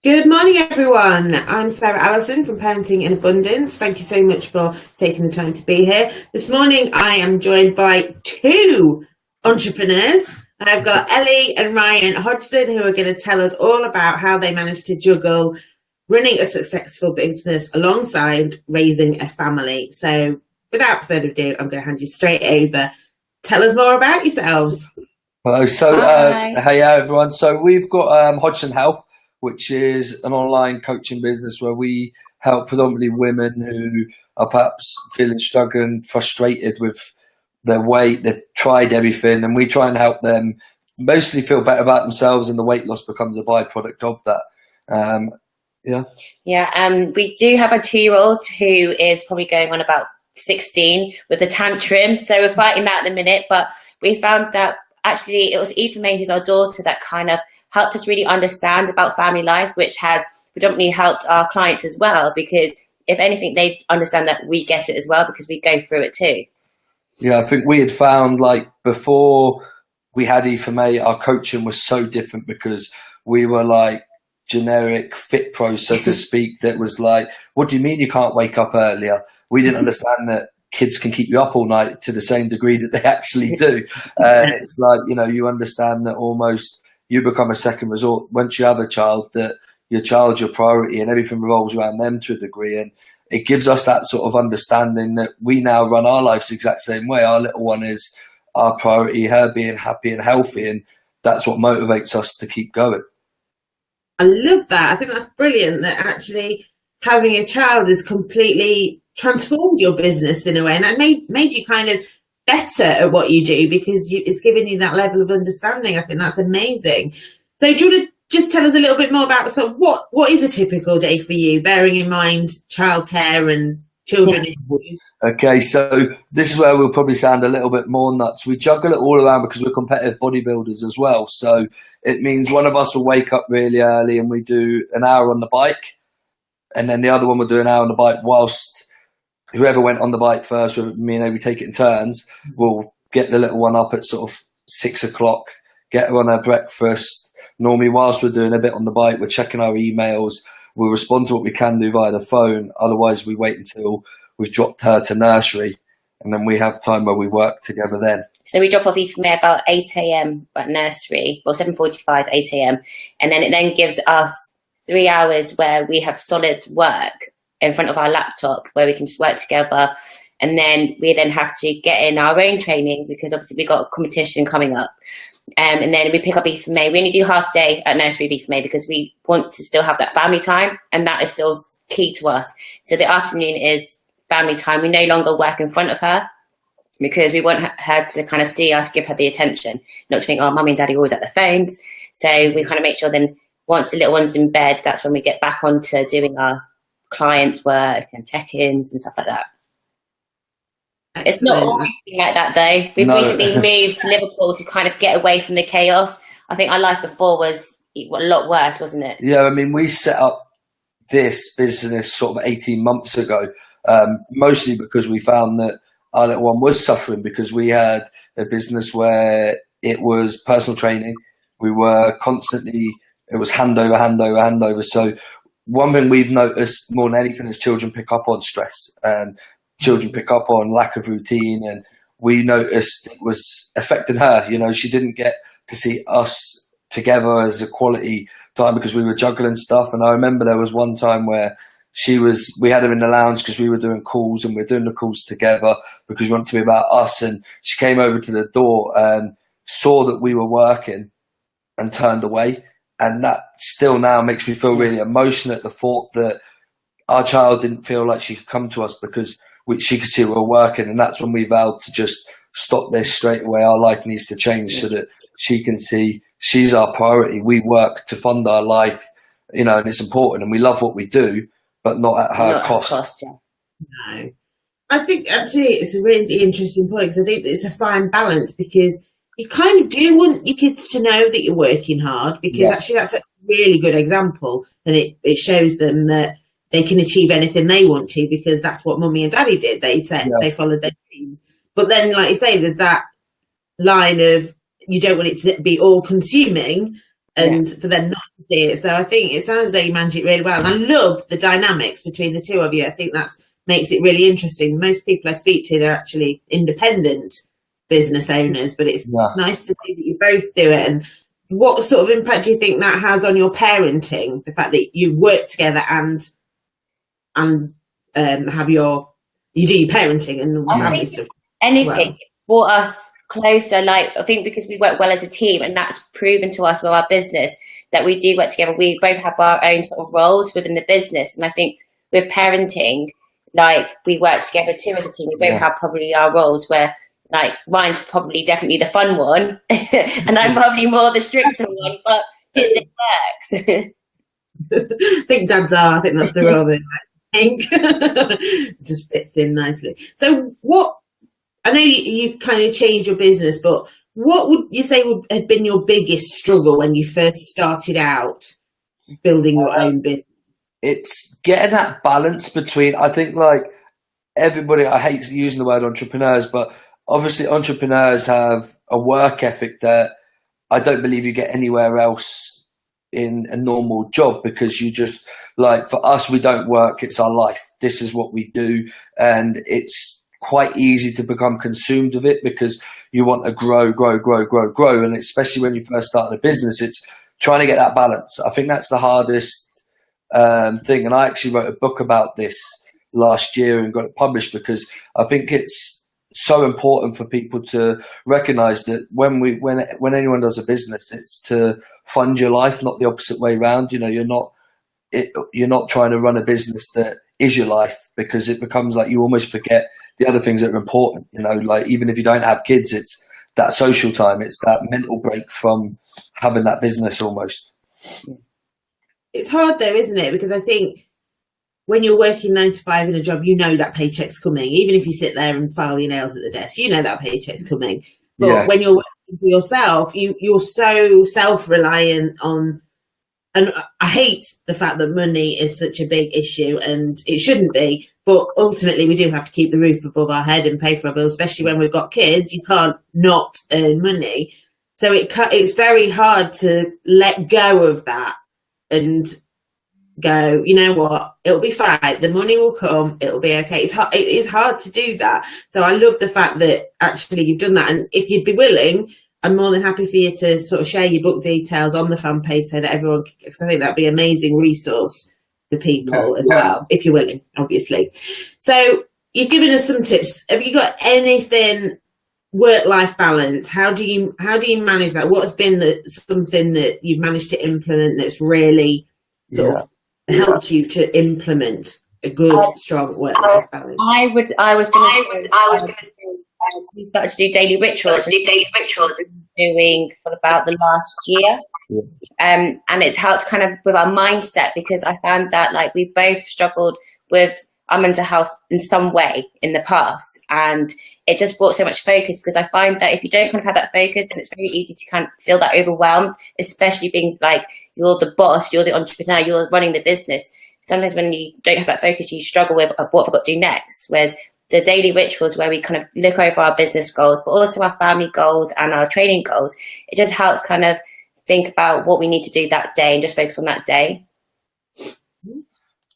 Good morning, everyone. I'm Sarah Allison from Parenting in Abundance. Thank you so much for taking the time to be here. This morning, I am joined by two entrepreneurs. I've got Elly and Ryan Hogdson, who are going to tell us all about how they managed to juggle running a successful business alongside raising a family. So without further ado, I'm going to hand you straight over. Tell us more about yourselves. Hello. Hey everyone. So we've got Hogdson Health, which is an online coaching business where we help predominantly women who are perhaps feeling struggling, frustrated with their weight. They've tried everything, and we try and help them mostly feel better about themselves, and the weight loss becomes a byproduct of that. We do have a 2-year-old who is probably going on about 16 with a tantrum, so we're fighting that at the minute. But we found that actually it was Eva May, who's our daughter, that kind of helped us really understand about family life, which has predominantly helped our clients as well, because if anything, they understand that we get it as well because we go through it too. Yeah, I think we had found, like, before we had Eva May, our coaching was so different because we were like generic fit pros, so to speak, that was like, what do you mean you can't wake up earlier? We didn't understand that kids can keep you up all night to the same degree that they actually do. And it's like, you understand that almost you become a second resort once you have a child, that your child's your priority and everything revolves around them to a degree. And it gives us that sort of understanding that we now run our lives the exact same way. Our little one is our priority, her being happy and healthy, and that's what motivates us to keep going. I love that. I think that's brilliant, that actually having a child has completely transformed your business in a way, and it made you kind of better at what you do because it's given you that level of understanding. I think that's amazing. So do you want to just tell us a little bit more about what is a typical day for you, bearing in mind childcare and children issues? Okay, so this is where we'll probably sound a little bit more nuts. We juggle it all around because we're competitive bodybuilders as well. So it means one of us will wake up really early and we do an hour on the bike, and then the other one will do an hour on the bike whilst whoever went on the bike first, me and Elly, take it in turns. We'll get the little one up at sort of 6 o'clock, get her on her breakfast. Normally, whilst we're doing a bit on the bike, we're checking our emails. We'll respond to what we can do via the phone. Otherwise, we wait until we've dropped her to nursery, and then we have time where we work together then. So we drop off Eva May about 8 a.m. at nursery, well, 7:45, 8 a.m. And then it then gives us 3 hours where we have solid work in front of our laptop where we can just work together. And then we then have to get in our own training because obviously we've got a competition coming up. And then we pick up Eva May. We only do half day at nursery of Eva May because we want to still have that family time, and that is still key to us. So the afternoon is family time. We no longer work in front of her because we want her to kind of see us, give her the attention, not to think, oh, mummy and daddy are always at their phones. So we kind of make sure then once the little one's in bed, that's when we get back onto doing our clients' work and check-ins and stuff like that. Excellent. It's not always like that though. We've recently moved to Liverpool to kind of get away from the chaos. I think our life before was a lot worse, wasn't it? Yeah, I mean, we set up this business sort of 18 months ago, mostly because we found that our little one was suffering, because we had a business where it was personal training. We were constantly, it was handover. So one thing we've noticed more than anything is children pick up on stress, and children pick up on lack of routine, and we noticed it was affecting her. She didn't get to see us together as a quality time because we were juggling stuff. And I remember there was one time where we had her in the lounge because we were doing calls, and we were doing the calls together because we wanted to be about us. And she came over to the door and saw that we were working and turned away. And that still now makes me feel really emotional at the thought that our child didn't feel like she could come to us because she could see we were working. And that's when we vowed to just stop this straight away. Our life needs to change so that she can see she's our priority. We work to fund our life, and it's important, and we love what we do, but not at her cost. No. I think actually it's a really interesting point, because I think it's a fine balance, because you kind of do want your kids to know that you're working hard, because actually that's a really good example, and it shows them that they can achieve anything they want to, because that's what mummy and daddy did. They said they followed their dream. But then, like you say, there's that line of you don't want it to be all consuming, and for them not to see it. So I think it sounds like you manage it really well. And I love the dynamics between the two of you. I think that makes it really interesting. Most people I speak to, they're actually independent business owners, but it's nice to see that you both do it. And what sort of impact do you think that has on your parenting? The fact that you work together and have you do your parenting and family stuff. Anything brought us closer. Like, I think because we work well as a team, and that's proven to us with our business that we do work together. We both have our own sort of roles within the business, and I think with parenting, like, we work together too as a team. We both have probably our roles where, like, Ryan's probably definitely the fun one, and I'm probably more the stricter one, but it works. I think dads are. I think that's the role. Just fits in nicely. So what, I know you kind of changed your business, but what would you say would have been your biggest struggle when you first started out building your own business? It's getting that balance between, I think, like, everybody, I hate using the word entrepreneurs, but obviously entrepreneurs have a work ethic that I don't believe you get anywhere else in a normal job, because you just, like, for us, we don't work, it's our life. This is what we do, and it's quite easy to become consumed with it because you want to grow. And especially when you first start a business, it's trying to get that balance. I think that's the hardest thing. And I actually wrote a book about this last year and got it published, because I think it's so important for people to recognize that when anyone does a business, it's to fund your life, not the opposite way around. You know, you're not trying to run a business that is your life, because it becomes like you almost forget the other things that are important. You know, like, even if you don't have kids, it's that social time, it's that mental break from having that business almost. It's hard though, isn't it? Because I think when you're working 9 to 5 in a job, you know that paycheck's coming. Even if you sit there and file your nails at the desk, you know that paycheck's coming. But when you're working for yourself, you're so self-reliant on, and I hate the fact that money is such a big issue, and it shouldn't be, but ultimately we do have to keep the roof above our head and pay for our bills, especially when we've got kids. You can't not earn money. So it's very hard to let go of that and go, you know what, it'll be fine, the money will come, it'll be okay. It is hard to do that. So I love the fact that actually you've done that, and if you'd be willing, I'm more than happy for you to sort of share your book details on the fan page so that everyone, because I think that'd be an amazing resource for people as well, if you're willing, obviously. So you've given us some tips. Have you got anything, work-life balance? How do you manage that? What has been something that you've managed to implement that's really sort of helped you to implement a good, strong work-life balance? I was going to say, we started to do daily rituals. Doing for about the last year, and it's helped kind of with our mindset, because I found that, like, we both struggled with our mental health in some way in the past, and it just brought so much focus, because I find that if you don't kind of have that focus, then it's very easy to kind of feel that overwhelmed, especially being like, you're the boss, you're the entrepreneur, you're running the business. Sometimes when you don't have that focus, you struggle with what have I got to do next. Whereas the daily rituals, where we kind of look over our business goals, but also our family goals and our training goals, it just helps kind of think about what we need to do that day and just focus on that day.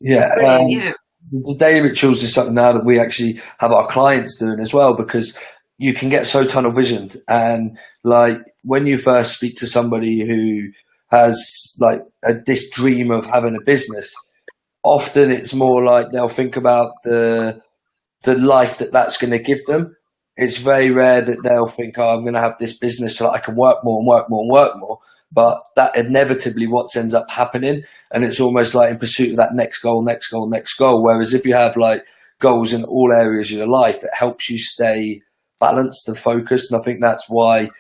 The daily rituals is something now that we actually have our clients doing as well, because you can get so tunnel visioned. And, like, when you first speak to somebody who has, like, this dream of having a business, often it's more like they'll think about the life that's going to give them. It's very rare that they'll think, I'm going to have this business so that I can work more and work more and work more. But that inevitably what ends up happening, and it's almost like in pursuit of that next goal. Whereas if you have, like, goals in all areas of your life, it helps you stay balanced and focused. And I think that's why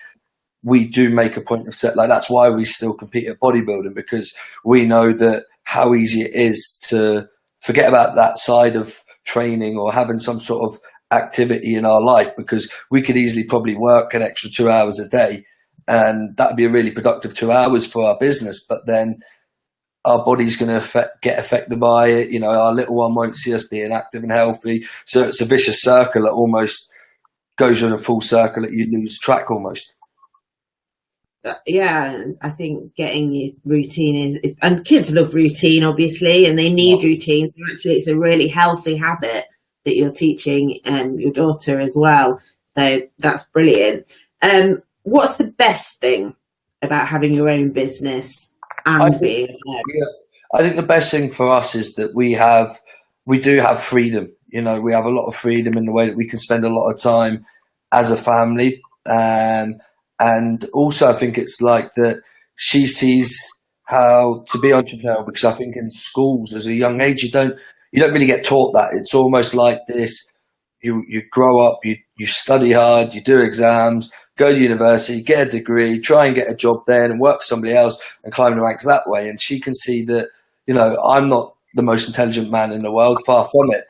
we do make a point of that's why we still compete at bodybuilding, because we know that how easy it is to forget about that side of training or having some sort of activity in our life, because we could easily probably work an extra 2 hours a day, and that would be a really productive 2 hours for our business. But then our body's going to get affected by it. You know, our little one won't see us being active and healthy. So it's a vicious circle that almost goes in a full circle that you lose track almost. Yeah, I think getting your routine is, and kids love routine, obviously, and they need routine. So actually, it's a really healthy habit that you're teaching your daughter as well. So that's brilliant. What's the best thing about having your own business and being I think the best thing for us is that we do have freedom. You know, we have a lot of freedom in the way that we can spend a lot of time as a family. And also I think it's like that she sees how to be entrepreneurial, because I think in schools as a young age, you don't really get taught that. It's almost like this, you grow up, you study hard, you do exams, go to university, get a degree, try and get a job there and work for somebody else and climb the ranks that way. And she can see that, you know, I'm not the most intelligent man in the world, far from it.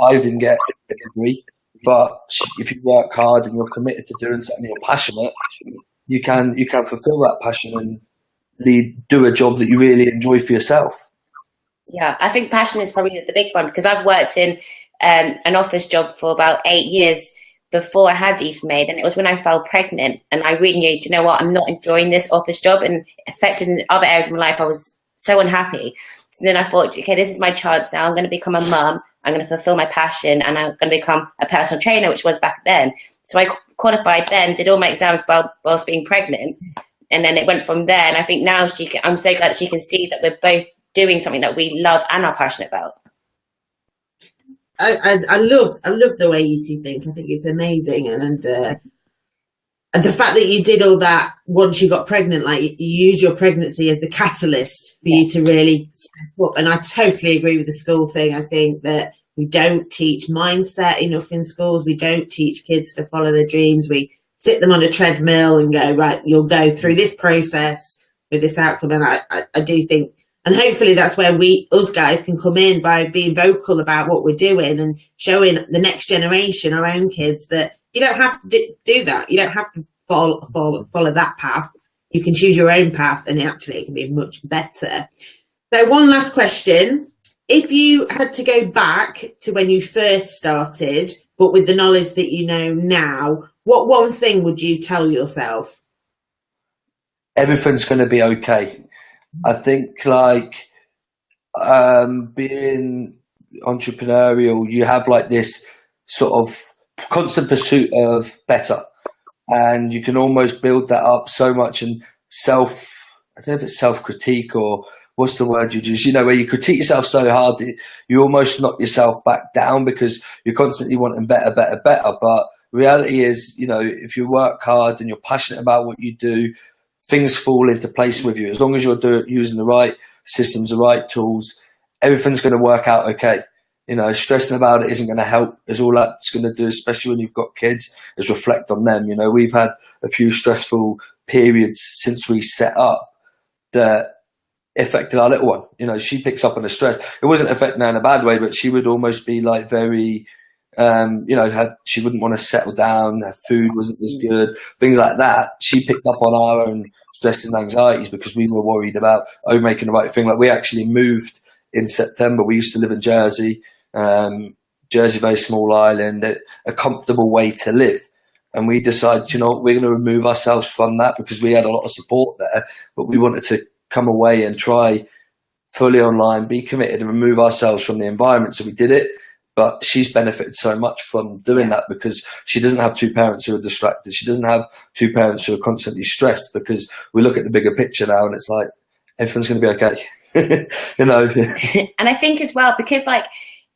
I didn't get a degree, but if you work hard and you're committed to doing something you're passionate, you can fulfill that passion and do a job that you really enjoy for yourself. Yeah, I think passion is probably the big one, because I've worked in an office job for about 8 years before I had EFMAID, and it was when I fell pregnant and I really knew, you know what, I'm not enjoying this office job, and affected in other areas of my life. I was so unhappy. So then I thought, okay, this is my chance now. I'm going to become a mum. I'm going to fulfill my passion, and I'm going to become a personal trainer, which was back then. So I qualified then, did all my exams whilst being pregnant, and then it went from there. And I think now I'm so glad that she can see that we're both doing something that we love and are passionate about. I love the way you two think. I think it's amazing, and the fact that you did all that once you got pregnant, like you used your pregnancy as the catalyst for you to really step up. And I totally agree with the school thing. I think that we don't teach mindset enough in schools. We don't teach kids to follow their dreams. We sit them on a treadmill and go, right, you'll go through this process with this outcome. And I do think, and hopefully that's where us guys can come in by being vocal about what we're doing and showing the next generation, our own kids, that you don't have to do that. You don't have to follow that path. You can choose your own path, and actually it can be much better. So one last question. If you had to go back to when you first started, but with the knowledge that you know now, what one thing would you tell yourself? Everything's going to be okay. I think, like, being entrepreneurial, you have like this sort of constant pursuit of better, and you can almost build that up so much. And I don't know if it's self-critique or what's the word you use, you know, where you critique yourself so hard that you almost knock yourself back down because you're constantly wanting better. But reality is, you know, if you work hard and you're passionate about what you do, things fall into place with you. As long as you're using the right systems, the right tools, everything's going to work out okay. You know, stressing about it isn't going to help. Is all that's going to do, especially when you've got kids, is reflect on them. You know, we've had a few stressful periods since we set up that affected our little one. You know, she picks up on the stress. It wasn't affecting her in a bad way, but she would almost be like very, you know, she wouldn't want to settle down. Her food wasn't as good, things like that. She picked up on our own stresses and anxieties because we were worried about, making the right thing. Like, we actually moved in September. We used to live in Jersey, very small island, a comfortable way to live. And we decided, you know, we're going to remove ourselves from that because we had a lot of support there, but we wanted to come away and try fully online, be committed and remove ourselves from the environment. So we did it, but she's benefited so much from doing that because she doesn't have two parents who are distracted. She doesn't have two parents who are constantly stressed, because we look at the bigger picture now and it's like, everything's going to be okay. You know. And I think as well, because like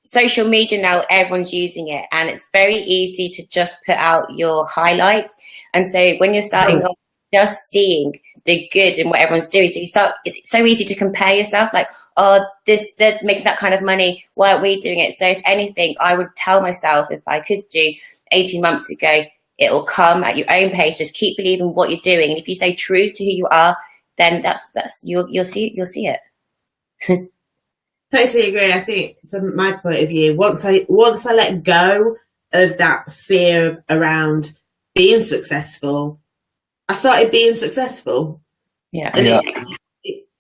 social media now, everyone's using it, and it's very easy to just put out your highlights. And so when you're starting off, just seeing the good in what everyone's doing, so it's so easy to compare yourself, like, oh, they're making that kind of money, why aren't we doing it? So if anything, I would tell myself, if I could do 18 months ago, it will come at your own pace. Just keep believing what you're doing, and if you stay true to who you are, then you'll see it. Totally agree. I think from my point of view, once I let go of that fear around being successful, I started being successful. Yeah. And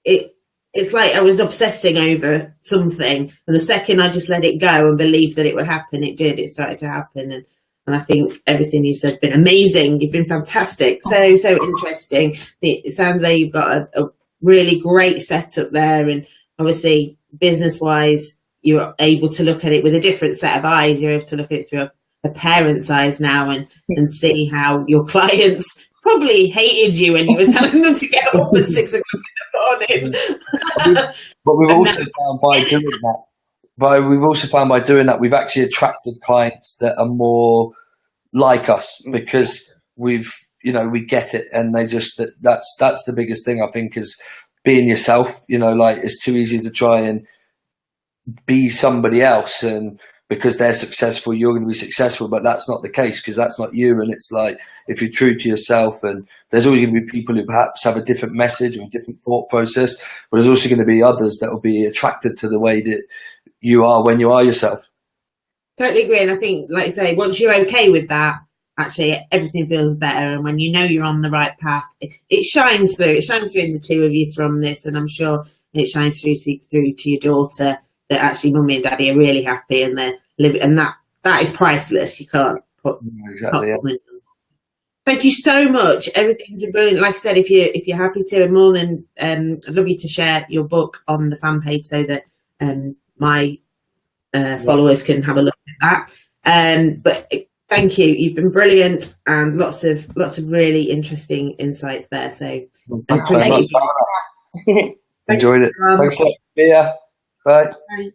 it's like I was obsessing over something, and the second I just let it go and believed that it would happen, it did. It started to happen, and And I think everything you said has been amazing. You've been fantastic. So interesting. It sounds like you've got a really great setup there. And obviously, business-wise, you're able to look at it with a different set of eyes. You're able to look at it through a parent's eyes now and see how your clients probably hated you when you were telling them to get up at 6 o'clock in the morning. But we've also found by doing that, we've actually attracted clients that are more like us, because we get it, and they just that's the biggest thing, I think, is being yourself. Like, it's too easy to try and be somebody else, and because they're successful, you're going to be successful, but that's not the case, because that's not you. And it's like, if you're true to yourself, and there's always going to be people who perhaps have a different message or a different thought process, but there's also going to be others that will be attracted to the way that you are when you are yourself. Totally agree. And I think, like you say, once you're okay with that, actually everything feels better. And when you know you're on the right path, it shines through. It shines through in the two of you from this, and I'm sure it shines through to your daughter, that actually mummy and daddy are really happy, and they're living, and that is priceless. You can't put exactly. Yeah. Thank you so much. Everything's been brilliant. Like I said, if you're happy to, more than I'd love you to share your book on the fan page so that my followers can have a look at that. But thank you. You've been brilliant, and lots of really interesting insights there. So thanks very much. Enjoyed it. Thanks a lot. See ya. Bye. Bye.